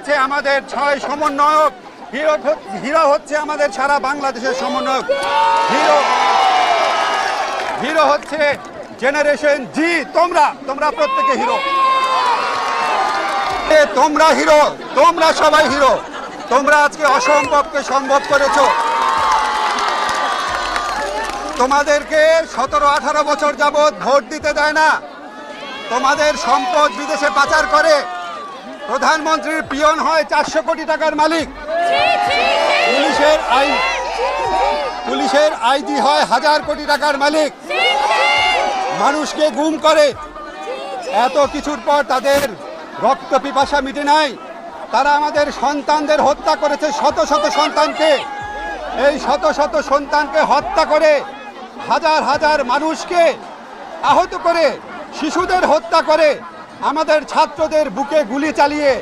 হচ্ছে আমাদের 6 সমন্বয়ক, হিরো হচ্ছে আমাদের সারা বাংলাদেশের সমন্বয়ক, হিরো হচ্ছে জেনারেশন জি। তোমরা প্রত্যেকে হিরো, তোমরা হিরো, তোমরা সবাই হিরো। তোমরা আজকে অসম্ভবকে সম্ভব করেছো। তোমাদেরকে 17-18 বছর যাবৎ ভোট দিতে দেয় না, তোমাদের সম্পদ বিদেশে পাচার করে। প্রধানমন্ত্রীর পিয়ন হয় 400 কোটি টাকার মালিক, পুলিশের আইজি হয় 1000 কোটি টাকার মালিক, মানুষকে গুম করে। এত কিছুর পর তাদের রক্ত পিপাসা মিটে নাই। তারা আমাদের সন্তানদের হত্যা করেছে, শত শত সন্তানকে। এই শত শত সন্তানকে হত্যা করে, হাজার হাজার মানুষকে আহত করে, শিশুদের হত্যা করে, আমাদের ছাত্রদের বুকে গুলি চালিয়ে